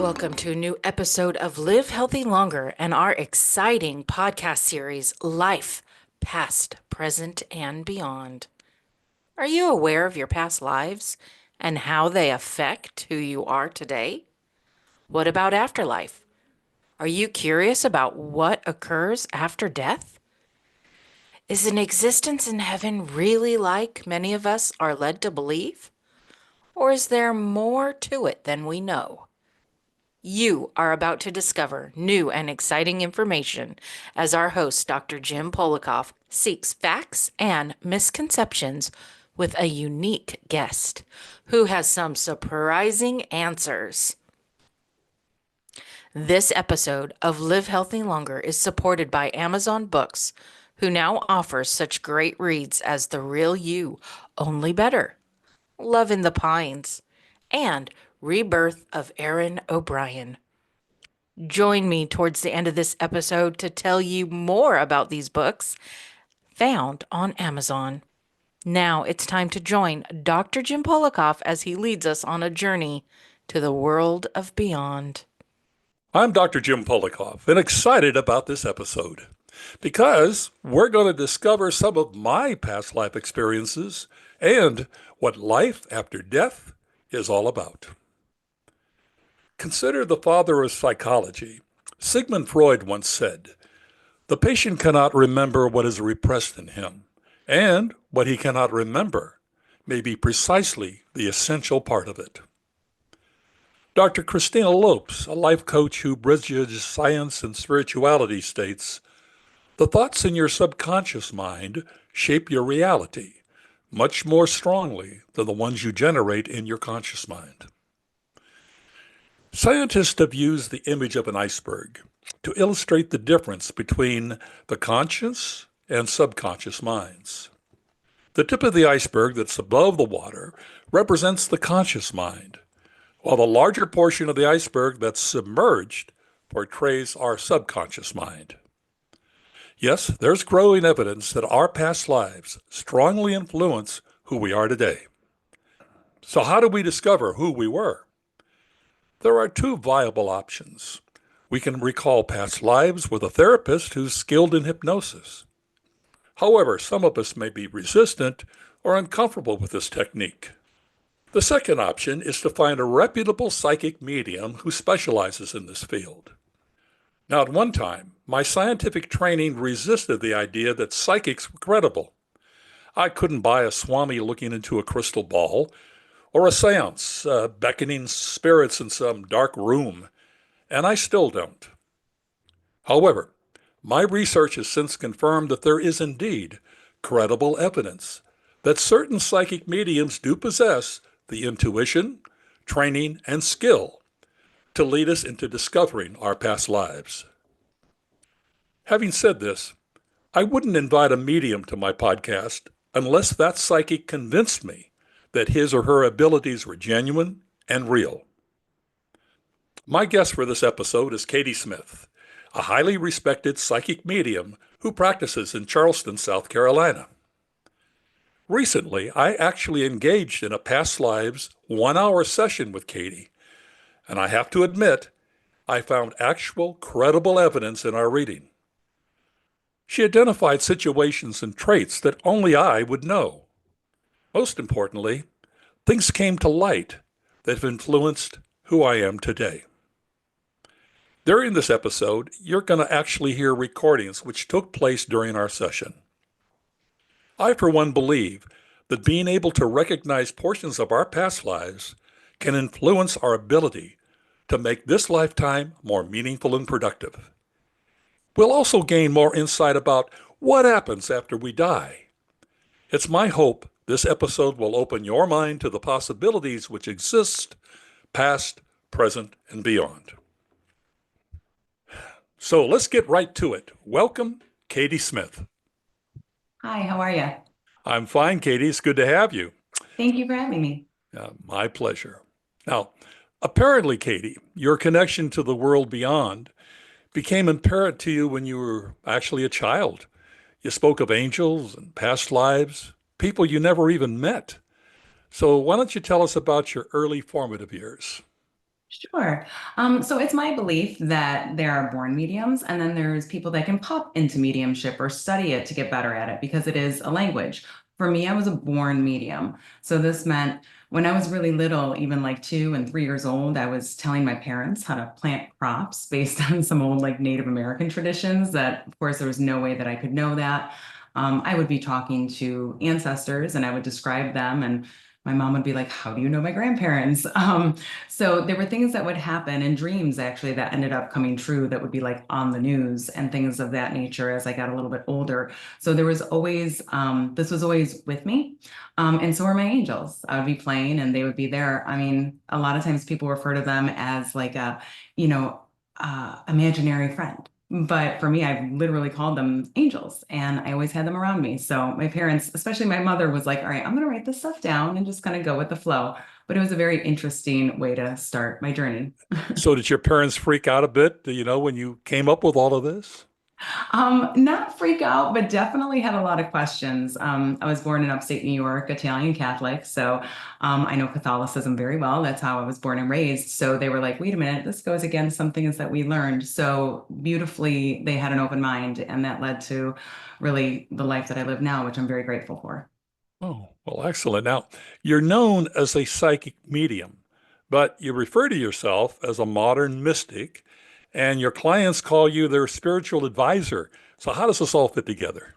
Welcome to a new episode of Live Healthy Longer and our exciting podcast series, Life, Past, Present, and Beyond. Are you aware of your past lives and how they affect who you are today? What about afterlife? Are you curious about what occurs after death? Is an existence in heaven really like many of us are led to believe? Or is there more to it than we know? You are about to discover new and exciting information as our host, Dr. Jim Polakof, seeks facts and misconceptions with a unique guest who has some surprising answers. This episode of Live Healthy Longer is supported by Amazon Books, who now offers such great reads as The Real You, Only Better, Love in the Pines, and Rebirth of Aaron O'Brien. Join me towards the end of this episode to tell you more about these books found on Amazon. Now it's time to join Dr. Jim Polakof as he leads us on a journey to the world of beyond. I'm Dr. Jim Polakof and excited about this episode because we're going to discover some of my past life experiences and what life after death is all about. Consider the father of psychology. Sigmund Freud once said, "The patient cannot remember what is repressed in him, and what he cannot remember may be precisely the essential part of it." Dr. Christina Lopes, a life coach who bridges science and spirituality, states, "The thoughts in your subconscious mind shape your reality much more strongly than the ones you generate in your conscious mind." Scientists have used the image of an iceberg to illustrate the difference between the conscious and subconscious minds. The tip of the iceberg that's above the water represents the conscious mind, while the larger portion of the iceberg that's submerged portrays our subconscious mind. Yes, there's growing evidence that our past lives strongly influence who we are today. So how do we discover who we were? There are two viable options. We can recall past lives with a therapist who's skilled in hypnosis. However, some of us may be resistant or uncomfortable with this technique. The second option is to find a reputable psychic medium who specializes in this field. Now, at one time, my scientific training resisted the idea that psychics were credible. I couldn't buy a swami looking into a crystal ball, or a seance beckoning spirits in some dark room, and I still don't. However, my research has since confirmed that there is indeed credible evidence that certain psychic mediums do possess the intuition, training, and skill to lead us into discovering our past lives. Having said this, I wouldn't invite a medium to my podcast unless that psychic convinced me that his or her abilities were genuine and real. My guest for this episode is Katie Smith, a highly respected psychic medium who practices in Charleston, South Carolina. Recently, I actually engaged in a past lives 1-hour session with Katie, and I have to admit, I found actual credible evidence in our reading. She identified situations and traits that only I would know. Most importantly, things came to light that have influenced who I am today. During this episode, you're going to actually hear recordings which took place during our session. I, for one, believe that being able to recognize portions of our past lives can influence our ability to make this lifetime more meaningful and productive. We'll also gain more insight about what happens after we die. It's my hope this episode will open your mind to the possibilities which exist, past, present, and beyond. So let's get right to it. Welcome, Katie Smith. Hi, how are you? I'm fine, Katie. It's good to have you. Thank you for having me. My pleasure. Now, apparently, Katie, your connection to the world beyond became apparent to you when you were actually a child. You spoke of angels and past lives, people you never even met. So why don't you tell us about your early formative years? Sure. So it's my belief that there are born mediums, and then there's people that can pop into mediumship or study it to get better at it because it is a language. For me, I was a born medium. So this meant when I was really little, even like 2 and 3 years old, I was telling my parents how to plant crops based on some old like Native American traditions that, of course, there was no way that I could know that. I would be talking to ancestors and I would describe them, and my mom would be like, "How do you know my grandparents?" So there were things that would happen in dreams actually that ended up coming true that would be like on the news and things of that nature as I got a little bit older. So there was always, this was always with me. And so were my angels. I would be playing and they would be there. I mean, a lot of times people refer to them as like a, you know, imaginary friend. But for me, I've literally called them angels and I always had them around me. So my parents, especially my mother, was like, all right, I'm going to write this stuff down and just kind of go with the flow. But it was a very interesting way to start my journey. So did your parents freak out a bit, when you came up with all of this? Not freak out, but definitely had a lot of questions. I was born in upstate New York, Italian Catholic, so I know Catholicism very well. That's how I was born and raised. So they were like, "Wait a minute, this goes against some things that we learned." So beautifully, they had an open mind, and that led to really the life that I live now, which I'm very grateful for. Oh, well, excellent. Now, you're known as a psychic medium, but you refer to yourself as a modern mystic, and your clients call you their spiritual advisor. So how does this all fit together?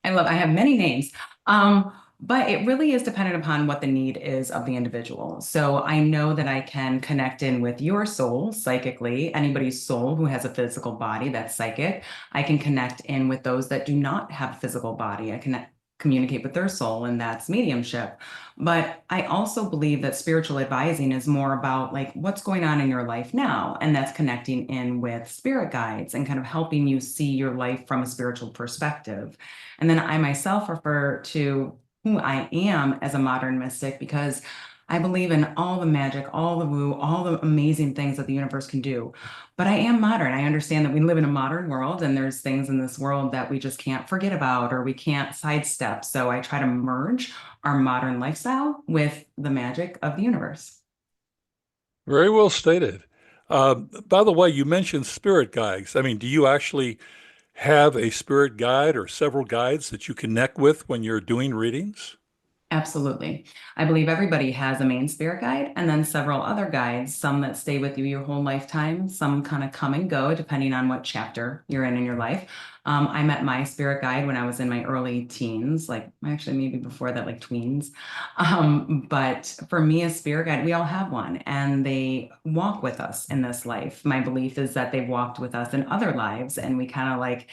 I have many names. But it really is dependent upon what the need is of the individual. So I know that I can connect in with your soul psychically, anybody's soul who has a physical body that's psychic. I can connect in with those that do not have a physical body. I can communicate with their soul, and that's mediumship. But I also believe that spiritual advising is more about like what's going on in your life now. And that's connecting in with spirit guides and kind of helping you see your life from a spiritual perspective. And then I myself refer to who I am as a modern mystic because I believe in all the magic, all the woo, all the amazing things that the universe can do. But I am modern. I understand that we live in a modern world and there's things in this world that we just can't forget about or we can't sidestep. So I try to merge our modern lifestyle with the magic of the universe. Very well stated. By the way, you mentioned spirit guides. I mean, do you actually have a spirit guide or several guides that you connect with when you're doing readings? Absolutely. I believe everybody has a main spirit guide and then several other guides, some that stay with you your whole lifetime, some kind of come and go depending on what chapter you're in your life. I met my spirit guide when I was in my early teens, like actually maybe before that, like tweens. But for me, a spirit guide, we all have one and they walk with us in this life. My belief is that they've walked with us in other lives and we kind of like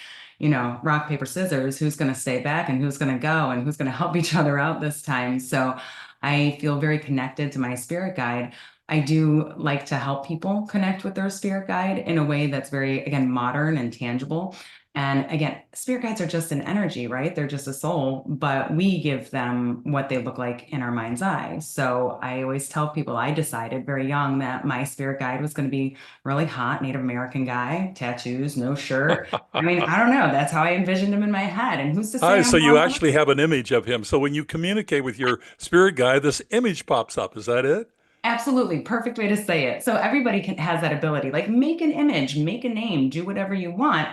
rock, paper, scissors, who's going to stay back and who's going to go and who's going to help each other out this time. So I feel very connected to my spirit guide. I do like to help people connect with their spirit guide in a way that's very, again, modern and tangible. And again, spirit guides are just an energy, right? They're just a soul, but we give them what they look like in our mind's eye. So I always tell people I decided very young that my spirit guide was going to be really hot Native American guy, tattoos, no shirt. I mean, I don't know. That's how I envisioned him in my head. And who's to say Hi, so I'm you wrong? actually have an image of him. So when you communicate with your spirit guide, this image pops up. Is that it? Absolutely. Perfect way to say it. So everybody has that ability. Like make an image, make a name, do whatever you want.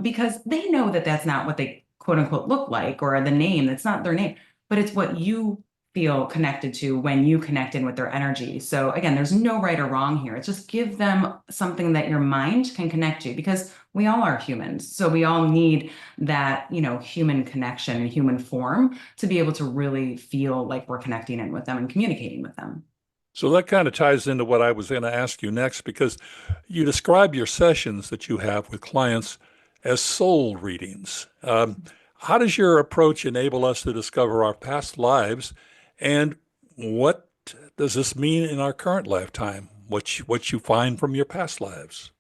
Because they know that that's not what they quote unquote look like or the name, that's not their name, but it's what you feel connected to when you connect in with their energy. So again, there's no right or wrong here. It's just give them something that your mind can connect to because we all are humans. So we all need that, human connection and human form to be able to really feel like we're connecting in with them and communicating with them. So that kind of ties into what I was going to ask you next, because you describe your sessions that you have with clients as soul readings. How does your approach enable us to discover our past lives, and what does this mean in our current lifetime? What you find from your past lives?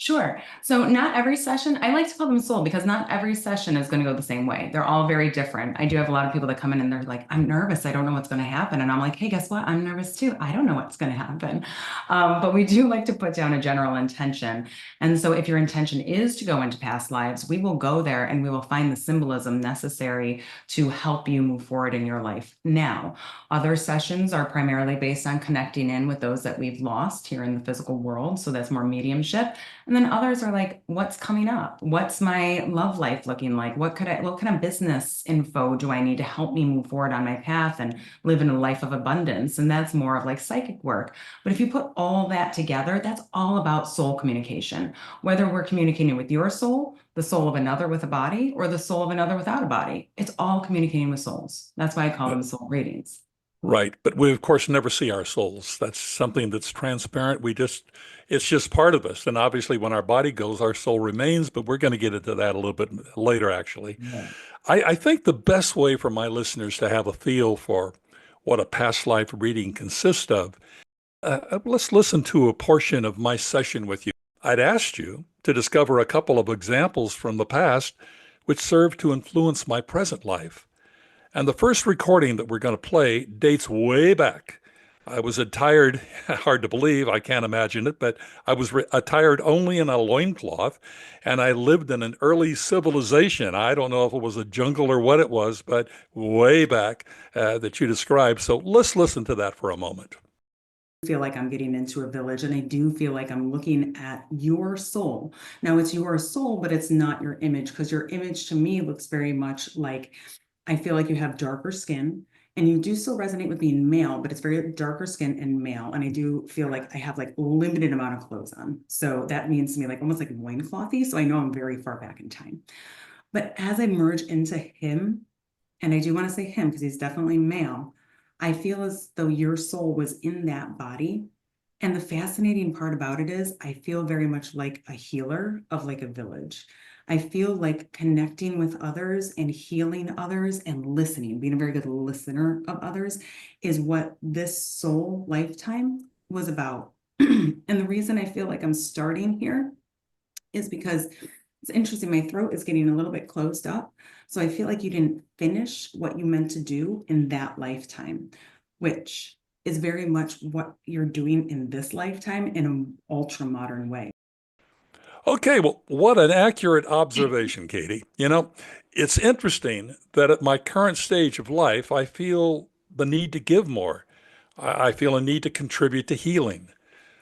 Sure. So not every session, I like to call them soul because not every session is going to go the same way. They're all very different. I do have a lot of people that come in and they're like, I'm nervous. I don't know what's going to happen. And I'm like, hey, guess what? I'm nervous too. I don't know what's going to happen. But we do like to put down a general intention. And so if your intention is to go into past lives, we will go there and we will find the symbolism necessary to help you move forward in your life. Now, other sessions are primarily based on connecting in with those that we've lost here in the physical world. So that's more mediumship. And then others are like, what's coming up? What's my love life looking like? What kind of business info do I need to help me move forward on my path and live in a life of abundance? And that's more of like psychic work. But if you put all that together, that's all about soul communication. Whether we're communicating with your soul, the soul of another with a body, or the soul of another without a body, it's all communicating with souls. That's why I call them soul readings. Right. But we, of course, never see our souls. That's something that's transparent. It's just part of us. And obviously, when our body goes, our soul remains. But we're going to get into that a little bit later, actually. Yeah. I think the best way for my listeners to have a feel for what a past life reading consists of, let's listen to a portion of my session with you. I'd asked you to discover a couple of examples from the past which served to influence my present life. And the first recording that we're going to play dates way back. I was attired, hard to believe, I can't imagine it, but I was attired only in a loincloth, and I lived in an early civilization. I don't know if it was a jungle or what it was, but way back that you described. So let's listen to that for a moment. Feel like I'm getting into a village and I do feel like I'm looking at your soul. Now it's your soul, but it's not your image because your image to me looks very much like I feel like you have darker skin and you do still resonate with being male, but it's very darker skin and male. And I do feel like I have like limited amount of clothes on. So that means to me like almost like loinclothy. So I know I'm very far back in time. But as I merge into him, and I do want to say him because he's definitely male, I feel as though your soul was in that body. And the fascinating part about it is I feel very much like a healer of like a village. I feel like connecting with others and healing others and listening, being a very good listener of others is what this soul lifetime was about. And the reason I feel like I'm starting here is because it's interesting. My throat is getting a little bit closed up. So I feel like you didn't finish what you meant to do in that lifetime, which is very much what you're doing in this lifetime in an ultra modern way. Okay, well, what an accurate observation, Katie. It's interesting that at my current stage of life, I feel the need to give more. I feel a need to contribute to healing.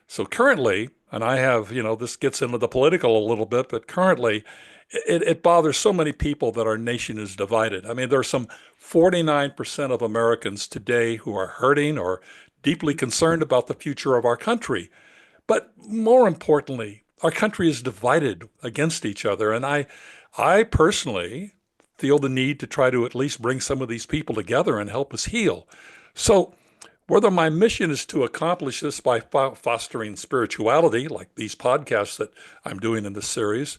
So currently, and I have, this gets into the political a little bit, but currently it bothers so many people that our nation is divided. I mean, there are some 49% of Americans today who are hurting or deeply concerned about the future of our country. But more importantly, our country is divided against each other. And I personally feel the need to try to at least bring some of these people together and help us heal. So whether my mission is to accomplish this by fostering spirituality, like these podcasts that I'm doing in this series,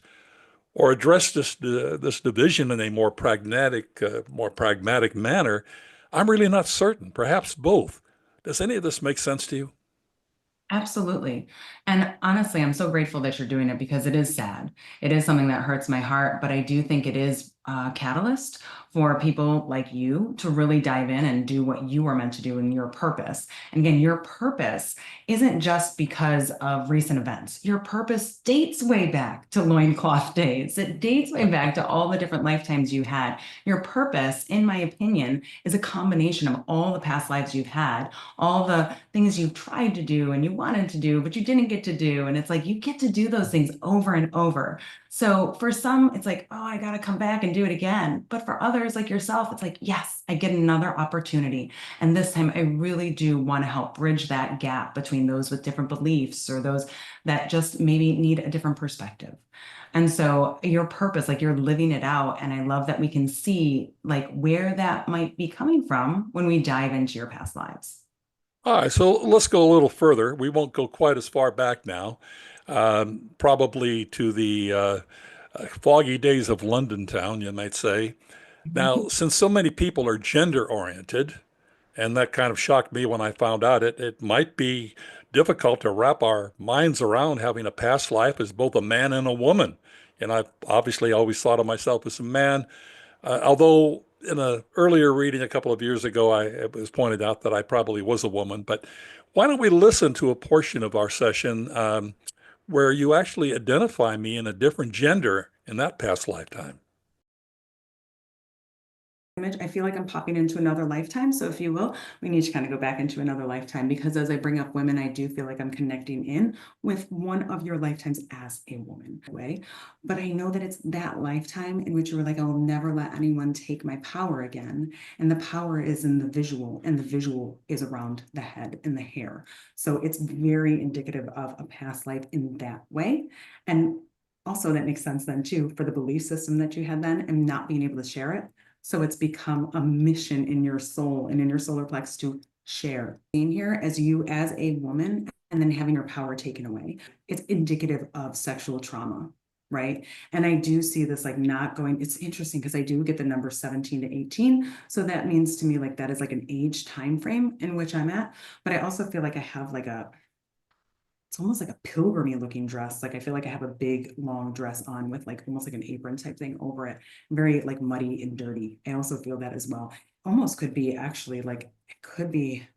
or address this division in a more pragmatic manner, I'm really not certain. Perhaps both. Does any of this make sense to you? Absolutely. And honestly, I'm so grateful that you're doing it because it is sad. It is something that hurts my heart, but I do think it is a catalyst for people like you to really dive in and do what you are meant to do in your purpose. And again, your purpose isn't just because of recent events. Your purpose dates way back to loincloth days. It dates way back to all the different lifetimes you had. Your purpose, in my opinion, is a combination of all the past lives you've had, all the things you've tried to do and you wanted to do, but you didn't get to do. And it's like you get to do those things over and over. So for some, it's like, oh, I got to come back and do it again. But for others, like yourself, it's like, yes, I get another opportunity. And this time, I really do want to help bridge that gap between those with different beliefs or those that just maybe need a different perspective. And so your purpose, like you're living it out. And I love that we can see like where that might be coming from when we dive into your past lives. All right, so let's go a little further. We won't go quite as far back now, probably to the foggy days of London town, you might say. Now, since so many people are gender oriented, and that kind of shocked me when I found out it might be difficult to wrap our minds around having a past life as both a man and a woman. And I've obviously always thought of myself as a man, although in an earlier reading a couple of years ago, it was pointed out that I probably was a woman. But why don't we listen to a portion of our session where you actually identify me in a different gender in that past lifetime? I feel like I'm popping into another lifetime. So if you will, we need to kind of go back into another lifetime, because as I bring up women, I do feel like I'm connecting in with one of your lifetimes as a woman way. But I know that it's that lifetime in which you were like, I will never let anyone take my power again. And the power is in the visual, and the visual is around the head and the hair. So it's very indicative of a past life in that way. And also that makes sense then too, for the belief system that you had then and not being able to share it. So it's become a mission in your soul and in your solar plex to share. Being here as you as a woman and then having your power taken away, it's indicative of sexual trauma, right? And I do see this like not going, it's interesting because I do get the number 17 to 18. So that means to me like that is like an age time frame in which I'm at. But I also feel like I have like it's almost like a pilgrimy looking dress. Like I feel like I have a big long dress on with like almost like an apron type thing over it. Very like muddy and dirty. I also feel that as well. Almost could be actually like, it could be,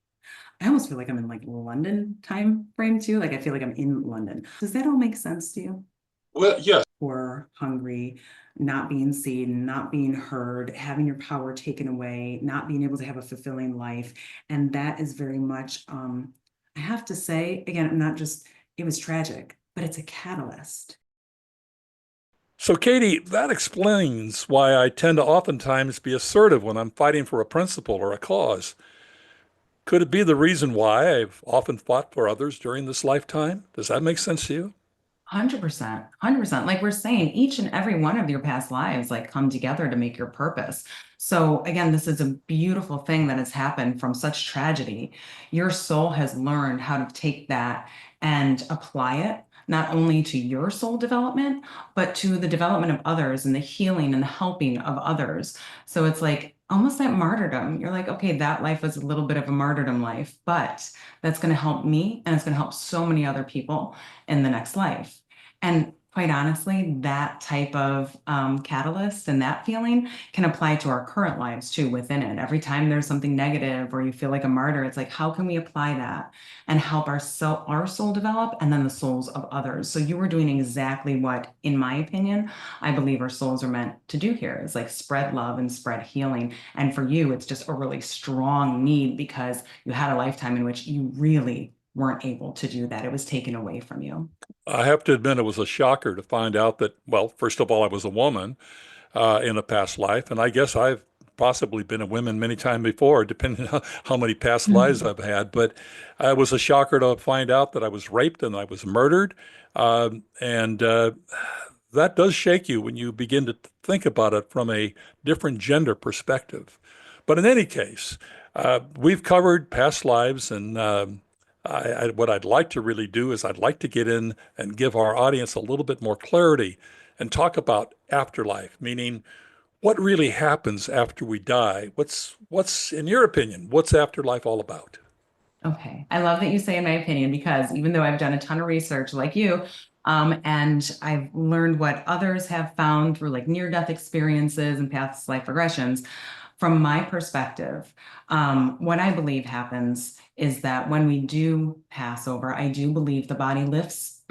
I almost feel like I'm in like London time frame too. Like I feel like I'm in London. Does that all make sense to you? Well, yes. Or hungry, not being seen, not being heard, having your power taken away, not being able to have a fulfilling life. And that is very much, I have to say, again, I'm not just, it was tragic, but it's a catalyst. So, Katie, that explains why I tend to oftentimes be assertive when I'm fighting for a principle or a cause. Could it be the reason why I've often fought for others during this lifetime? Does that make sense to you? 100%, 100%. Like we're saying, each and every one of your past lives like come together to make your purpose. So again, this is a beautiful thing that has happened from such tragedy. Your soul has learned how to take that and apply it not only to your soul development, but to the development of others and the healing and the helping of others. So it's like almost that martyrdom. You're like, okay, that life was a little bit of a martyrdom life, but that's going to help me and it's going to help so many other people in the next life. And quite honestly, that type of catalyst and that feeling can apply to our current lives too within it. Every time there's something negative or you feel like a martyr, it's like, how can we apply that and help our soul develop and then the souls of others? So you were doing exactly what, in my opinion, I believe our souls are meant to do here, is like spread love and spread healing. And for you, it's just a really strong need because you had a lifetime in which you really weren't able to do that. It was taken away from you. I have to admit, it was a shocker to find out that, well, first of all, I was a woman in a past life. And I guess I've possibly been a woman many times before, depending on how many past lives I've had. But it was a shocker to find out that I was raped and I was murdered. And that does shake you when you begin to think about it from a different gender perspective. But in any case, we've covered past lives, and what I'd like to really do is I'd like to get in and give our audience a little bit more clarity and talk about afterlife, meaning what really happens after we die. What's in your opinion, what's afterlife all about? Okay. I love that you say in my opinion, because even though I've done a ton of research like you, and I've learned what others have found through like near-death experiences and past life regressions, from my perspective, what I believe happens is that when we do pass over, I do believe the body lifts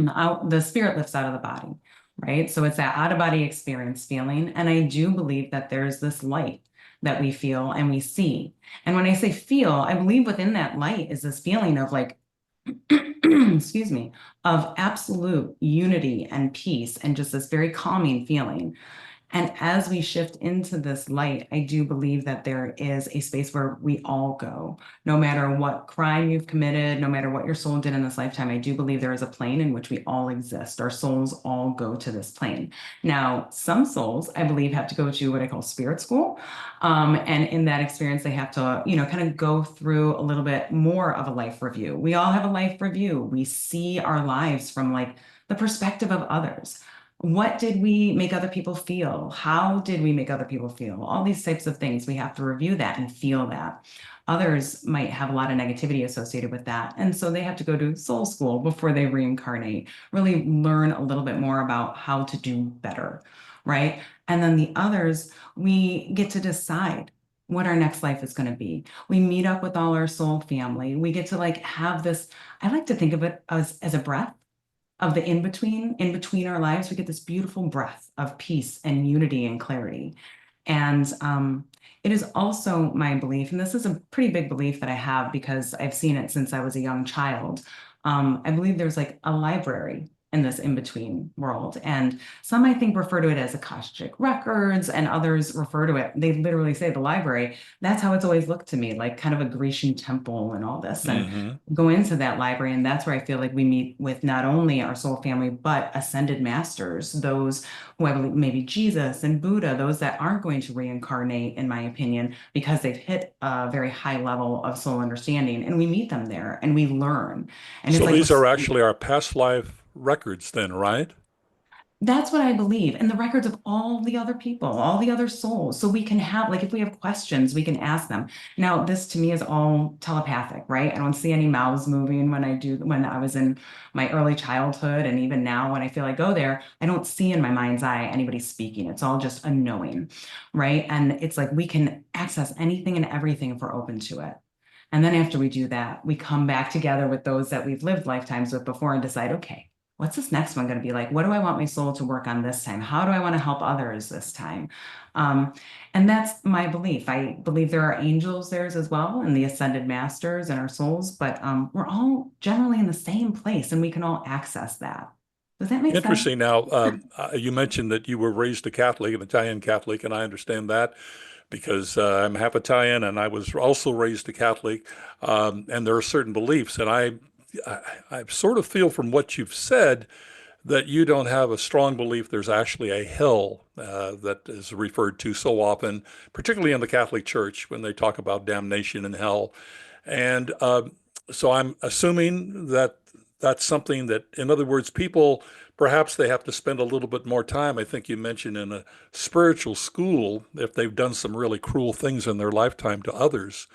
out, the spirit lifts out of the body, right? So it's that out-of-body experience feeling. And I do believe that there's this light that we feel and we see. And when I say feel, I believe within that light is this feeling of like, excuse me, of absolute unity and peace and just this very calming feeling. And as we shift into this light, I do believe that there is a space where we all go, no matter what crime you've committed, no matter what your soul did in this lifetime. I do believe there is a plane in which we all exist. Our souls all go to this plane. Now, some souls, I believe, have to go to what I call spirit school. And in that experience, they have to, kind of go through a little bit more of a life review. We all have a life review. We see our lives from like the perspective of others. What did we make other people feel? How did we make other people feel? All these types of things. We have to review that and feel that. Others might have a lot of negativity associated with that. And so they have to go to soul school before they reincarnate, really learn a little bit more about how to do better, right? And then the others, we get to decide what our next life is going to be. We meet up with all our soul family. We get to like have this, I like to think of it as a breath of the in between our lives. We get this beautiful breath of peace and unity and clarity. And it is also my belief, and this is a pretty big belief that I have because I've seen it since I was a young child. I believe there's like a library in this in-between world. And some I think refer to it as Akashic Records, and others refer to it, they literally say the library. That's how it's always looked to me, like kind of a Grecian temple and all this. And Hmm. go into that library, and that's where I feel like we meet with not only our soul family, but ascended masters, those who I believe maybe Jesus and Buddha, those that aren't going to reincarnate, in my opinion, because they've hit a very high level of soul understanding. And we meet them there and we learn. And it's So like we're these are actually our past life records then, right? That's what I believe. And the records of all the other people, all the other souls. So we can have, like, if we have questions, we can ask them. Now, this to me is all telepathic, right? I don't see any mouths moving when I was in my early childhood. And even now, when I feel I go there, I don't see in my mind's eye anybody speaking. It's all just a knowing, right? And it's like we can access anything and everything if we're open to it. And then after we do that, we come back together with those that we've lived lifetimes with before and decide, okay, what's this next one going to be like? What do I want my soul to work on this time? How do I want to help others this time? Um, and that's my belief. I believe there are angels there as well, and the ascended masters and our souls, but we're all generally in the same place and we can all access that. Does that make sense? Interesting. Now, you mentioned that you were raised a Catholic, an Italian Catholic, and I understand that because I'm half Italian and I was also raised a Catholic. And there are certain beliefs, and I sort of feel from what you've said that you don't have a strong belief there's actually a hell that is referred to so often, particularly in the Catholic Church when they talk about damnation and hell. And so I'm assuming that that's something that, in other words, people perhaps they have to spend a little bit more time. I think you mentioned in a spiritual school if they've done some really cruel things in their lifetime to others.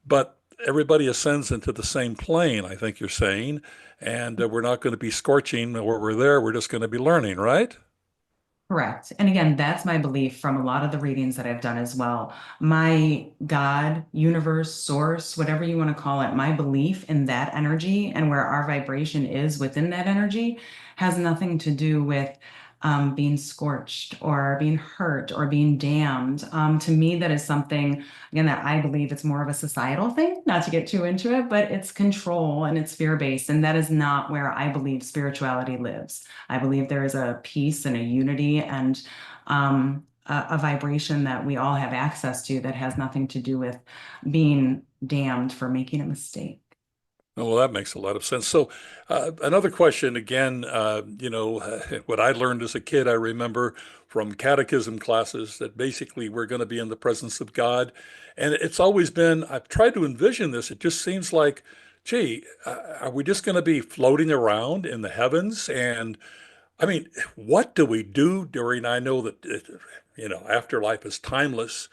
But everybody ascends into the same plane, I think you're saying. And we're not going to be scorching where we're there. We're just going to be learning, right? Correct. And again, that's my belief from a lot of the readings that I've done as well. My God, universe, source, whatever you want to call it, my belief in that energy and where our vibration is within that energy has nothing to do with being scorched or being hurt or being damned. To me, that is something, again, that I believe it's more of a societal thing, not to get too into it, but it's control and it's fear-based. And that is not where I believe spirituality lives. I believe there is a peace and a unity and a vibration that we all have access to that has nothing to do with being damned for making a mistake. Oh, well, that makes a lot of sense. So, another question again, what I learned as a kid, I remember from catechism classes that basically we're going to be in the presence of God. And it's always been, I've tried to envision this. It just seems like, gee, are we just going to be floating around in the heavens? And I mean, what do we do during, I know that, afterlife is timeless,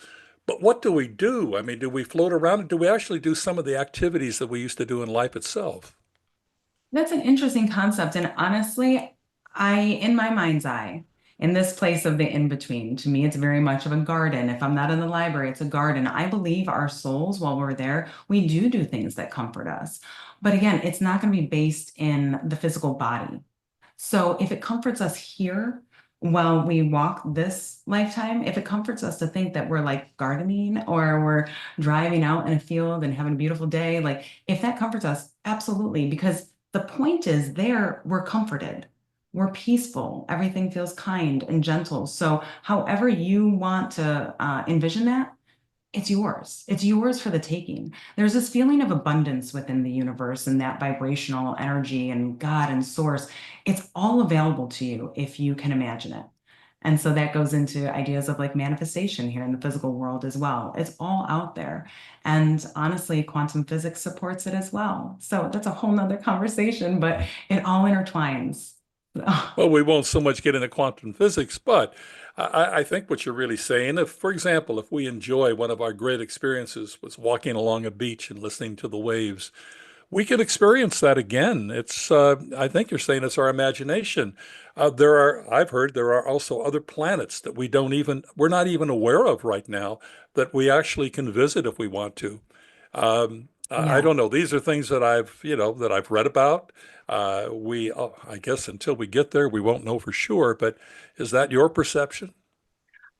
but what do we do? I mean, do we float around? Do we actually do some of the activities that we used to do in life itself? That's an interesting concept. And honestly, in my mind's eye, in this place of the in-between, to me, it's very much of a garden. If I'm not in the library, it's a garden. I believe our souls, while we're there, we do things that comfort us. But again, it's not going to be based in the physical body. So if it comforts us here while we walk this lifetime, if it comforts us to think that we're like gardening or we're driving out in a field and having a beautiful day, like if that comforts us, absolutely, because the point is there we're comforted. We're peaceful. Everything feels kind and gentle. So, however you want to envision that, it's yours. It's yours for the taking. There's this feeling of abundance within the universe and that vibrational energy and God and source. It's all available to you if you can imagine it. And so that goes into ideas of like manifestation here in the physical world as well. It's all out there. And honestly, quantum physics supports it as well. So that's a whole nother conversation, but it all intertwines. Well, we won't so much get into quantum physics, but I think what you're really saying, if, for example, if we enjoy one of our great experiences was walking along a beach and listening to the waves, we could experience that again. I think you're saying it's our imagination. I've heard there are also other planets that we're not even aware of right now that we actually can visit if we want to. I Yeah. don't know. These are things that that I've read about. I guess until we get there, we won't know for sure. But is that your perception?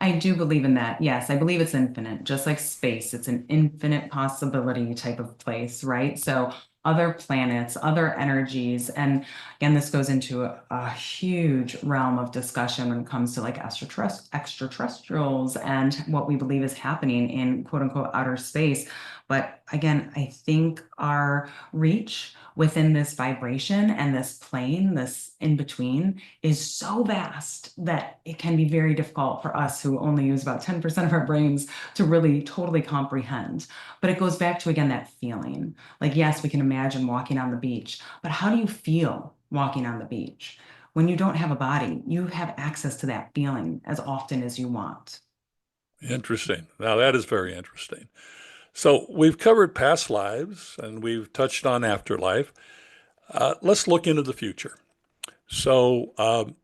I do believe in that. Yes, I believe it's infinite, just like space. It's an infinite possibility type of place, right? So, other planets, other energies. And again, this goes into a huge realm of discussion when it comes to like extraterrestrials and what we believe is happening in quote unquote outer space. But again, I think our reach within this vibration and this plane, this in between, is so vast that it can be very difficult for us who only use about 10% of our brains to really totally comprehend. But it goes back to, again, that feeling. Like, yes, we can imagine walking on the beach, but how do you feel walking on the beach? When you don't have a body, you have access to that feeling as often as you want. Interesting. Now that is very interesting. So we've covered past lives and we've touched on afterlife. Let's look into the future. So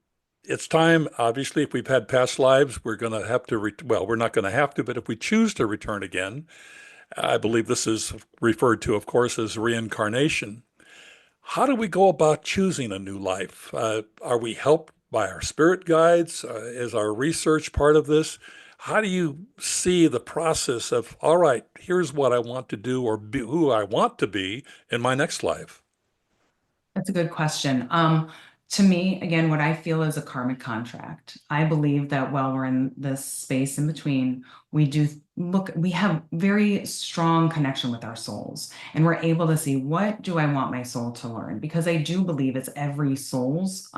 it's time, obviously, if we've had past lives, we're going to have to, well, we're not going to have to, but if we choose to return again, I believe this is referred to, of course, as reincarnation. How do we go about choosing a new life? Are we helped by our spirit guides? Is our research part of this? How do you see the process of, all right, here's what I want to do or be, who I want to be in my next life? That's a good question. To me, again, what I feel is a karmic contract. I believe that while we're in this space in between, we have very strong connection with our souls, and we're able to see what do I want my soul to learn? Because I do believe it's every soul's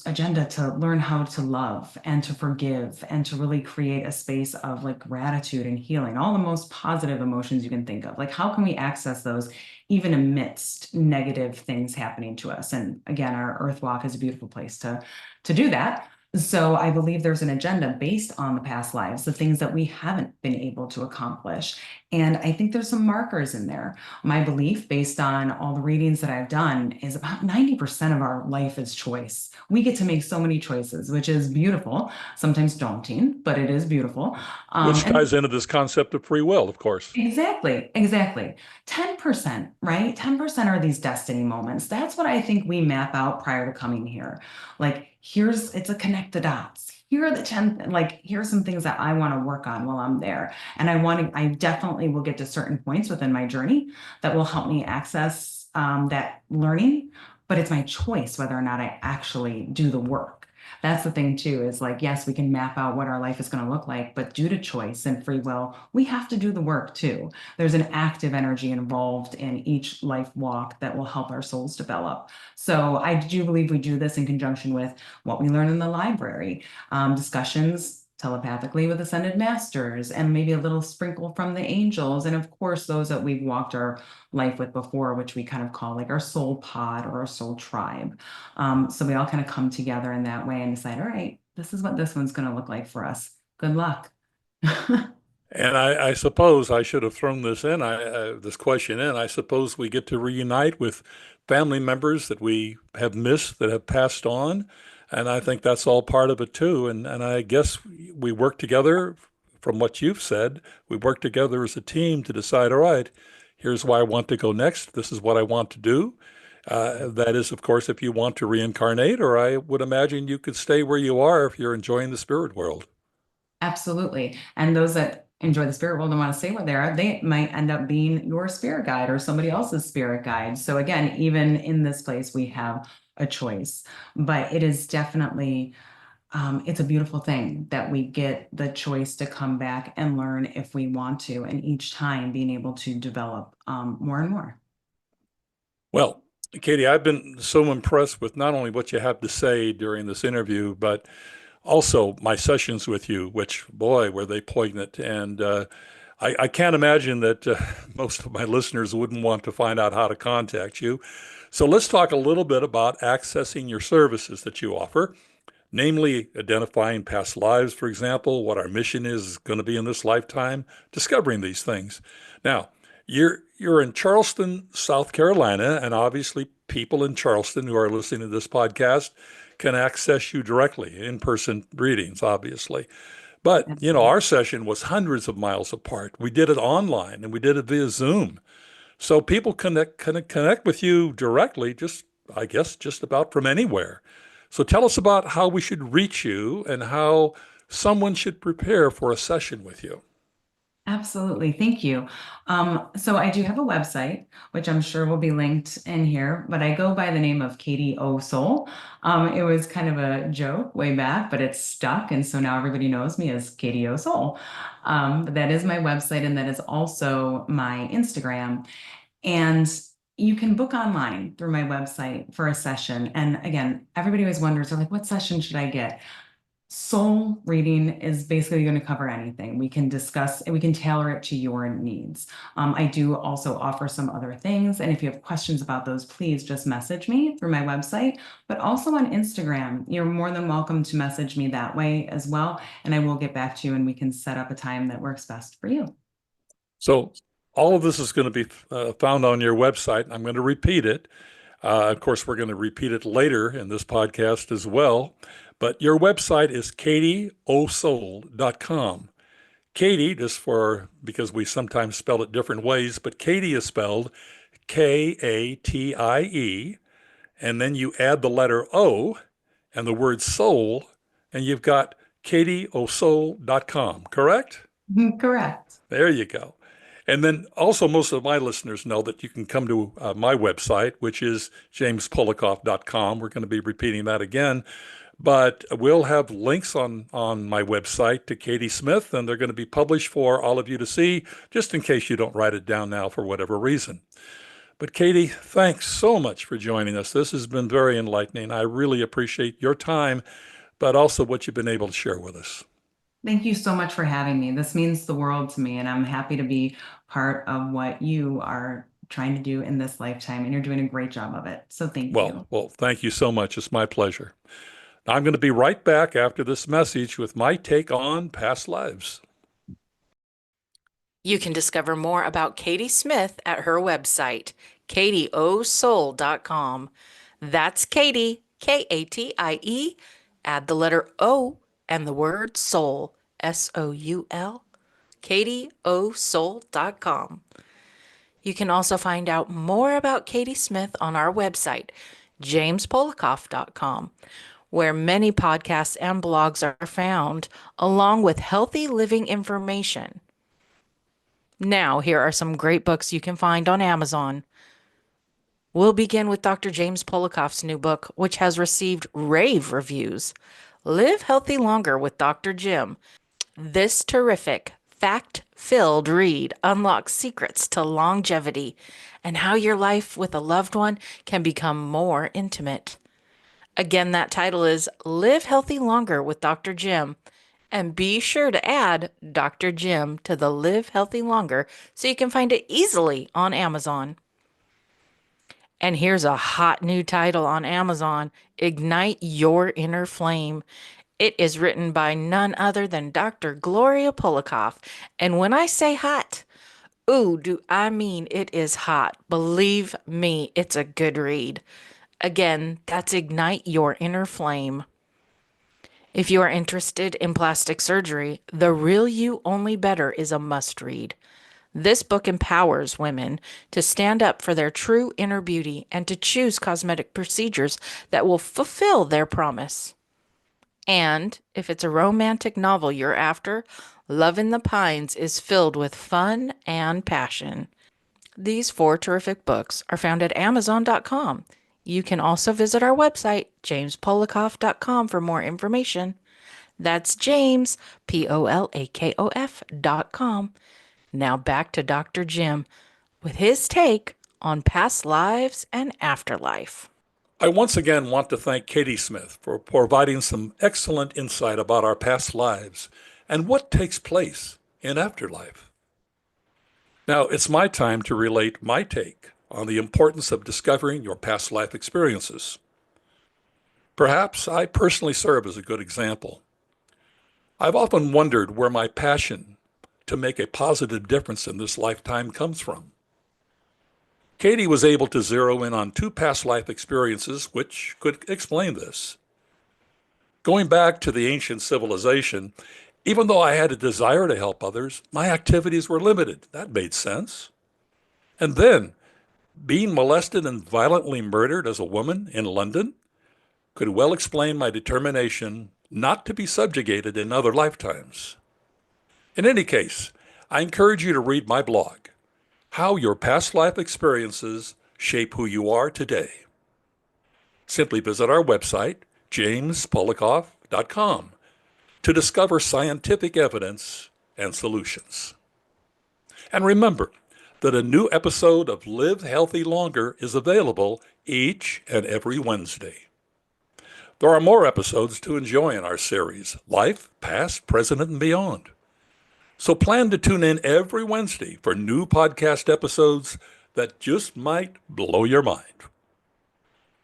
agenda to learn how to love and to forgive and to really create a space of like gratitude and healing, all the most positive emotions you can think of. Like, how can we access those even amidst negative things happening to us? And again, our Earth Walk is a beautiful place to do that. So I believe there's an agenda based on the past lives, the things that we haven't been able to accomplish. And I think there's some markers in there. My belief, based on all the readings that I've done, is about 90% of our life is choice. We get to make so many choices, which is beautiful, sometimes daunting, but it is beautiful. Which And ties into this concept of free will, of course. exactly, exactly. 10%, right? 10% are these destiny moments. That's what I think we map out prior to coming here. Like, it's a connect the dots. Here are the 10, like, here are some things that I want to work on while I'm there. And I definitely will get to certain points within my journey that will help me access that learning, but it's my choice whether or not I actually do the work. That's the thing too, is like, yes, we can map out what our life is going to look like, but due to choice and free will, we have to do the work too. There's an active energy involved in each life walk that will help our souls develop. So I do believe we do this in conjunction with what we learn in the library, discussions telepathically with ascended masters, and maybe a little sprinkle from the angels. And of course, those that we've walked our life with before, which we kind of call like our soul pod or our soul tribe. So we all kind of come together in that way and decide, all right, this is what this one's going to look like for us. Good luck. And I suppose I should have thrown this question in. I suppose we get to reunite with family members that we have missed that have passed on. And I think that's all part of it too. And I guess we work together, from what you've said, we work together as a team to decide, all right, here's where I want to go next. This is what I want to do. That is, of course, if you want to reincarnate, or I would imagine you could stay where you are if you're enjoying the spirit world. Absolutely. And those that enjoy the spirit world and want to stay where they are, they might end up being your spirit guide or somebody else's spirit guide. So again, even in this place, we have a choice. But it is definitely, it's a beautiful thing that we get the choice to come back and learn if we want to, and each time being able to develop more and more. Well, Katie, I've been so impressed with not only what you have to say during this interview, but also my sessions with you, which, boy, were they poignant. And I can't imagine that most of my listeners wouldn't want to find out how to contact you. So let's talk a little bit about accessing your services that you offer. namely identifying past lives, for example, what our mission is going to be in this lifetime, discovering these things. Now, you're in Charleston, South Carolina, and obviously people in Charleston who are listening to this podcast can access you directly, in-person readings, obviously. But, Absolutely. our session was hundreds of miles apart. We did it online and we did it via Zoom. So people connect with you directly, just I guess just about from anywhere. So tell us about how we should reach you and how someone should prepare for a session with you. Absolutely. Thank you. So I do have a website, which I'm sure will be linked in here, but I go by the name of Katie O Soul. It was kind of a joke way back, but it's stuck. And so now everybody knows me as Katie O Soul. But that is my website, and that is also my Instagram. And you can book online through my website for a session. And again, everybody always wonders, they're like, what session should I get? Soul reading is basically going to cover anything. We can discuss and we can tailor it to your needs. I do also offer some other things. And if you have questions about those, please just message me through my website, but also on Instagram. You're more than welcome to message me that way as well. And I will get back to you and we can set up a time that works best for you. So all of this is going to be found on your website. I'm going to repeat it. Of course, we're going to repeat it later in this podcast as well. But your website is katieosoul.com. Katie, because we sometimes spell it different ways, but Katie is spelled Katie, and then you add the letter O and the word soul, and you've got katieosoul.com, correct? Correct. There you go. And then also, most of my listeners know that you can come to my website, which is jamespolakof.com. We're going to be repeating that again. But we'll have links on my website to Katie Smith, and they're going to be published for all of you to see, just in case you don't write it down now for whatever reason. But Katie, thanks so much for joining us. This has been very enlightening. I really appreciate your time, but also what you've been able to share with us. Thank you so much for having me. This means the world to me, and I'm happy to be part of what you are trying to do in this lifetime, and you're doing a great job of it. So thank you. Well, thank you so much. It's my pleasure. I'm going to be right back after this message with my take on past lives. You can discover more about Katie Smith at her website, katieosoul.com. That's Katie, Katie, add the letter O and the word soul, Soul, katieosoul.com. You can also find out more about Katie Smith on our website, jamespolakof.com, where many podcasts and blogs are found, along with healthy living information. Now, here are some great books you can find on Amazon. We'll begin with Dr. James Polakof's new book, which has received rave reviews, Live Healthy Longer with Dr. Jim. This terrific, fact-filled read unlocks secrets to longevity and how your life with a loved one can become more intimate. Again, that title is Live Healthy Longer with Dr. Jim. And be sure to add Dr. Jim to the Live Healthy Longer so you can find it easily on Amazon. And here's a hot new title on Amazon, Ignite Your Inner Flame. It is written by none other than Dr. Gloria Polakof. And when I say hot, ooh, do I mean it is hot. Believe me, it's a good read. Again, that's Ignite Your Inner Flame. If you are interested in plastic surgery, The Real You Only Better is a must read. This book empowers women to stand up for their true inner beauty and to choose cosmetic procedures that will fulfill their promise. And if it's a romantic novel you're after, Love in the Pines is filled with fun and passion. These 4 terrific books are found at Amazon.com. You can also visit our website, jamespolakof.com, for more information. That's James, Polakof.com. Now back to Dr. Jim with his take on past lives and afterlife. I once again want to thank Katie Smith for providing some excellent insight about our past lives and what takes place in afterlife. Now, it's my time to relate my take on the importance of discovering your past life experiences. Perhaps I personally serve as a good example. I've often wondered where my passion to make a positive difference in this lifetime comes from. Katie was able to zero in on 2 past life experiences which could explain this. Going back to the ancient civilization, even though I had a desire to help others, my activities were limited. That made sense. And then, being molested and violently murdered as a woman in London could well explain my determination not to be subjugated in other lifetimes. In any case, I encourage you to read my blog, How Your Past Life Experiences Shape Who You Are Today. Simply visit our website, jamespolakof.com, to discover scientific evidence and solutions. And remember that a new episode of Live Healthy Longer is available each and every Wednesday. There are more episodes to enjoy in our series, Life, Past, Present, and Beyond. So plan to tune in every Wednesday for new podcast episodes that just might blow your mind.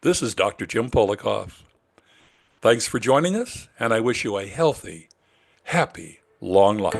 This is Dr. Jim Polakof. Thanks for joining us, and I wish you a healthy, happy, long life.